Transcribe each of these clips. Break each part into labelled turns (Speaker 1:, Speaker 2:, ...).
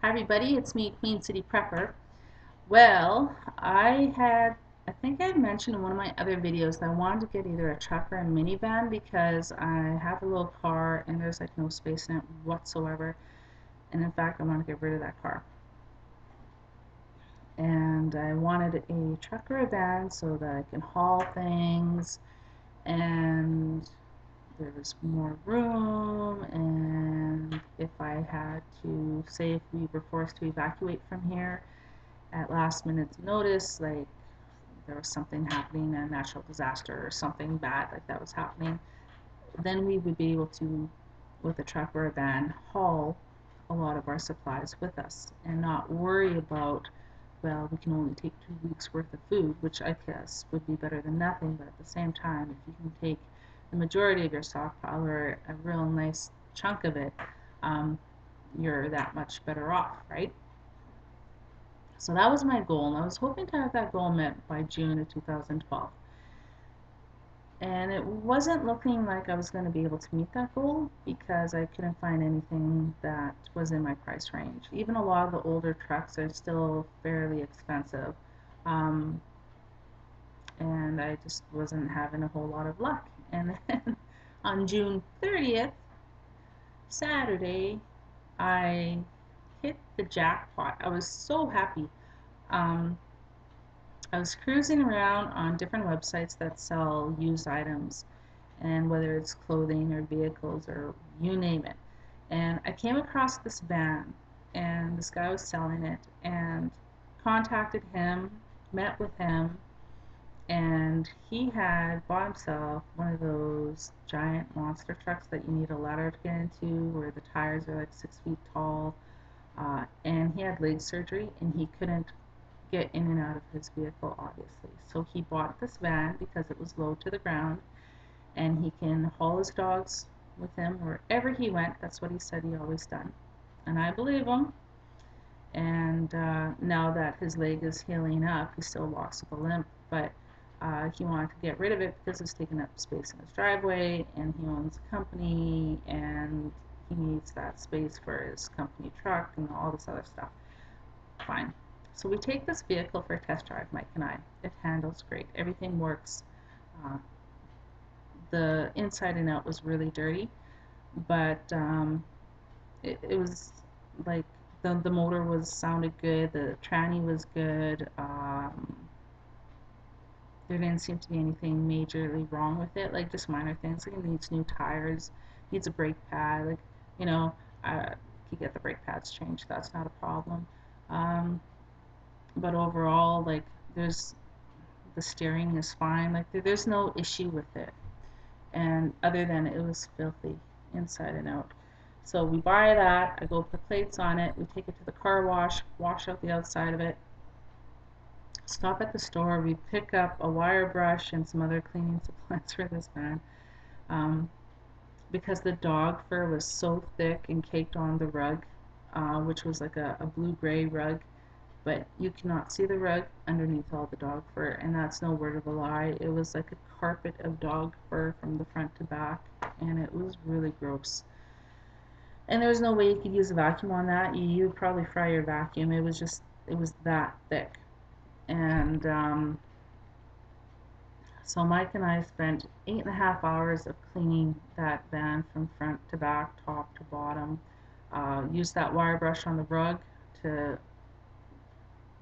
Speaker 1: Hi everybody, it's me, Queen City Prepper. Well, I think I mentioned in one of my other videos that I wanted to get either a truck or a minivan because I have a little car and there's like no space in it whatsoever. And in fact, I want to get rid of that car. And I wanted a truck or a van so that I can haul things and there's more room, and if I had to, say if we were forced to evacuate from here at last minute's notice, like there was something happening, a natural disaster or something bad like that was happening, then we would be able to, with a truck or a van, haul a lot of our supplies with us and not worry about, well, we can only take 2 weeks worth of food, which I guess would be better than nothing, but at the same time, if you can take the majority of your stockpile or a real nice chunk of it, um, you're that much better off, right? So that was my goal, and I was hoping to have that goal met by June of 2012. And it wasn't looking like I was going to be able to meet that goal because I couldn't find anything that was in my price range. Even a lot of the older trucks are still fairly expensive. Um, and I just wasn't having a whole lot of luck. And then on June 30th, Saturday, I hit the jackpot. I was so happy. Um, I was cruising around on different websites that sell used items, and whether it's clothing or vehicles or you name it. And I came across this van, and this guy was selling it, and contacted him, met with him, and he had bought himself one of those giant monster trucks that you need a ladder to get into, where the tires are like 6 feet tall. And he had leg surgery, and he couldn't get in and out of his vehicle, obviously. So he bought this van because it was low to the ground, and he can haul his dogs with him wherever he went. That's what he said he always done. And I believe him. And now that his leg is healing up, he still walks with a limp, but he wanted to get rid of it because it's taking up space in his driveway, and he owns a company, and he needs that space for his company truck and all this other stuff. Fine. So we take this vehicle for a test drive, Mike and I. It handles great. Everything works. Uh, the inside and out was really dirty, but it was like the motor was sounded good, the tranny was good. There didn't seem to be anything majorly wrong with it, like just minor things. Like it needs new tires, needs a brake pad, like you know, you get the brake pads changed. That's not a problem. Um, but overall, like there's the steering is fine. Like there's no issue with it, and other than it was filthy inside and out. So we buy that, I go put plates on it, we take it to the car wash, wash out the outside of it, stop at the store, we pick up a wire brush and some other cleaning supplies for this van. Um, because the dog fur was so thick and caked on the rug, which was like a blue-gray rug, but you cannot see the rug underneath all the dog fur, and that's no word of a lie. It was like a carpet of dog fur from the front to back, and it was really gross. And there was no way you could use a vacuum on that. You would probably fry your vacuum. It was that thick. And so Mike and I spent 8.5 hours of cleaning that van from front to back, top to bottom. Used that wire brush on the rug to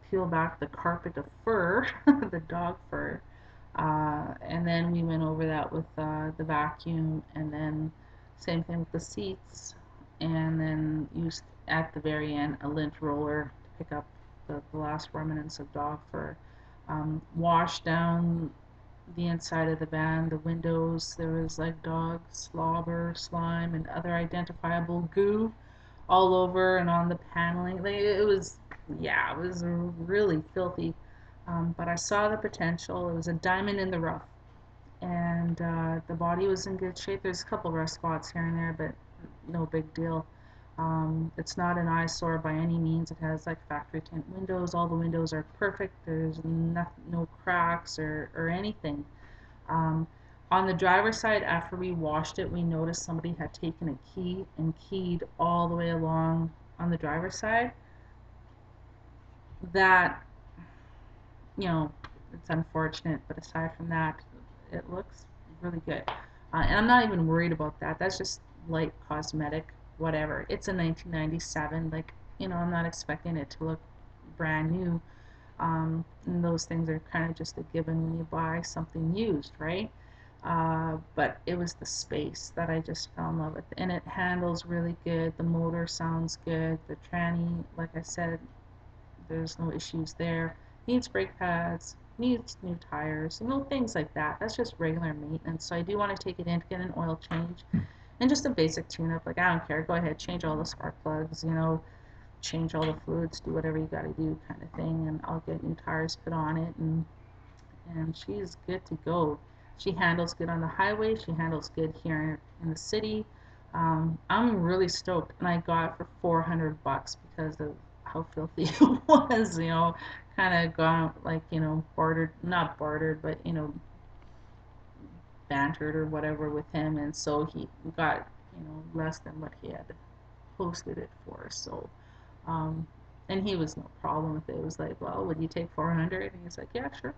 Speaker 1: peel back the carpet of fur, the dog fur. And then we went over that with the vacuum, and then same thing with the seats, and then used at the very end a lint roller to pick up the last remnants of dog fur. Washed down the inside of the van, the windows. There was like dog slobber, slime, and other identifiable goo all over and on the paneling. Like it was, yeah, it was really filthy. But I saw the potential. It was a diamond in the rough, and the body was in good shape. There's a couple rust spots here and there, but no big deal. It's not an eyesore by any means. It has like factory tint windows. All the windows are perfect. There's no cracks or anything. Um, on the driver's side, after we washed it, we noticed somebody had taken a key and keyed all the way along on the driver's side. that, you know, it's unfortunate, but aside from that, it looks really good. And I'm not even worried about that. That's just light cosmetic, whatever. It's a 1997. Like, I'm not expecting it to look brand new. And those things are kind of just a given when you buy something used, right? But it was the space that I just fell in love with. And it handles really good. The motor sounds good. The tranny, like I said, there's no issues there. Needs brake pads, needs new tires, things like that. That's just regular maintenance. So I do want to take it in to get an oil change and just a basic tune-up. Like, I don't care, go ahead, change all the spark plugs, change all the fluids, do whatever you got to do, kind of thing, and I'll get new tires put on it, and she's good to go. She handles good on the highway. She handles good here in the city. I'm really stoked, and I got it for $400 because of how filthy it was. Kind of got like bartered, not bartered, but bantered or whatever with him, and so he got less than what he had posted it for. So, um, and he was no problem with it. It was like, well, would you take 400? And he's like, yeah, sure.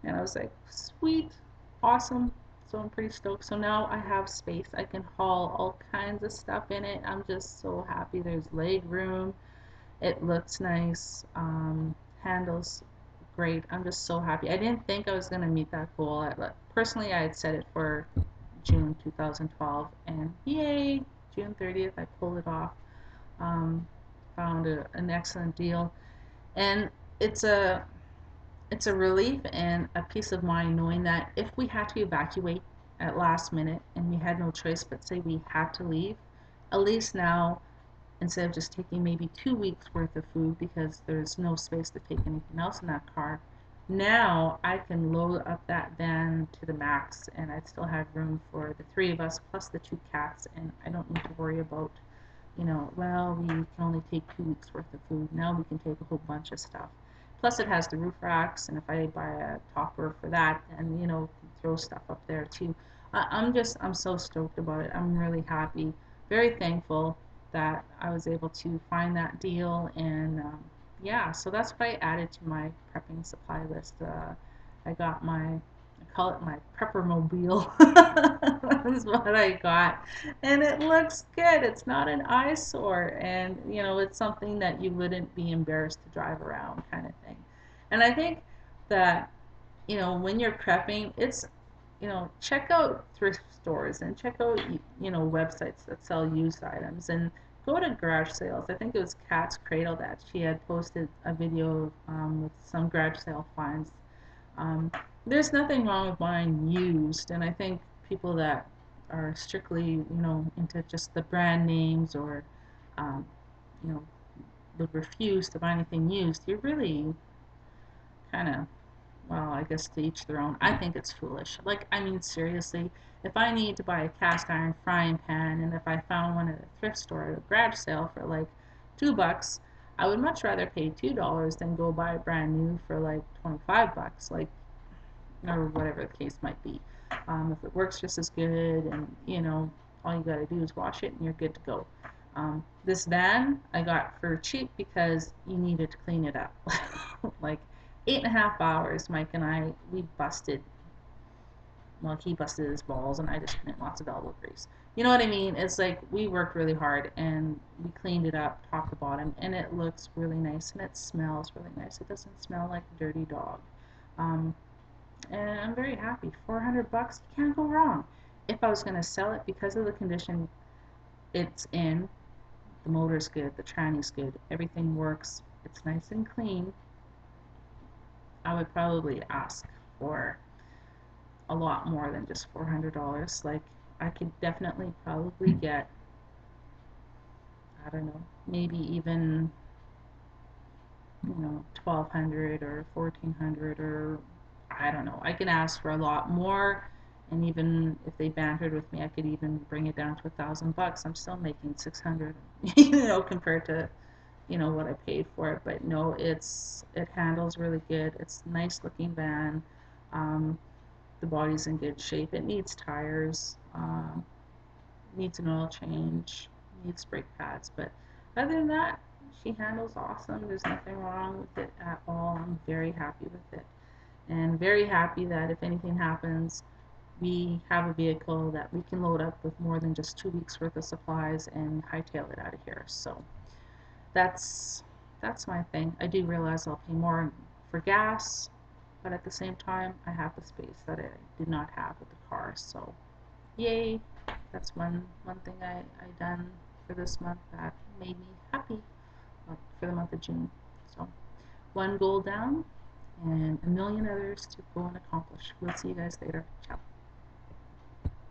Speaker 1: And I was like, sweet, awesome. So I'm pretty stoked. So now I have space. I can haul all kinds of stuff in it. I'm just so happy. There's leg room. It looks nice. Handles great. I'm just so happy. I didn't think I was going to meet that goal. Personally, I had set it for June 2012. And yay, June 30th, I pulled it off. Um, Found an excellent deal. And it's a it's a relief and a peace of mind knowing that if we had to evacuate at last minute and we had no choice but say we had to leave, at least now, instead of just taking maybe 2 weeks worth of food because there's no space to take anything else in that car, now I can load up that van to the max and I still have room for the three of us plus the two cats, and I don't need to worry about well, we can only take 2 weeks worth of food. Now we can take a whole bunch of stuff. Plus it has the roof racks, and if I buy a topper for that, and throw stuff up there too. I'm so stoked about it. I'm really happy, very thankful that I was able to find that deal, and yeah, so that's what I added to my prepping supply list. I got I call it my Preppermobile. That's what I got. And it looks good. It's not an eyesore. And, it's something that you wouldn't be embarrassed to drive around, kind of thing. And I think that, when you're prepping, check out thrift stores and check out, websites that sell used items and go to garage sales. I think it was Cat's Cradle that she had posted a video with some garage sale finds. um, there's nothing wrong with buying used, and I think people that are strictly, into just the brand names or, um, you know, would refuse to buy anything used, you're really kind of, well, I guess to each their own. I think it's foolish. Like, I mean, seriously, if I need to buy a cast iron frying pan, and if I found one at a thrift store at a garage sale for like $2, I would much rather pay $2 than go buy it brand new for like $25. Like, or whatever the case might be. If it works just as good, and all you got to do is wash it and you're good to go. This van I got for cheap because you needed to clean it up. Like 8.5 hours, Mike and I, we busted. Well, he busted his balls and I just put in lots of elbow grease. You know what I mean? It's like we worked really hard and we cleaned it up top to bottom, and it looks really nice and it smells really nice. It doesn't smell like a dirty dog. Um, and I'm very happy. $400, you can't go wrong. If I was going to sell it because of the condition it's in, the motor's good, the tranny's good, everything works, it's nice and clean, I would probably ask for a lot more than just $400. Like, I could definitely probably get, I don't know, maybe even 1200 or 1400, or I don't know. I can ask for a lot more, and even if they bantered with me, I could even bring it down to $1,000. I'm still making 600, compared to what I paid for it. But no, it handles really good. It's a nice looking van. Um, the body's in good shape. It needs tires. Needs an oil change. Needs brake pads. But other than that, she handles awesome. There's nothing wrong with it at all. I'm very happy with it. And very happy that if anything happens, we have a vehicle that we can load up with more than just 2 weeks worth of supplies and hightail it out of here. So that's that's my thing. I do realize I'll pay more for gas, but at the same time, I have the space that I did not have with the car. So yay! That's one thing I done for this month that made me happy for the month of June. So one goal down and a million others to go and accomplish. We'll see you guys later. Ciao.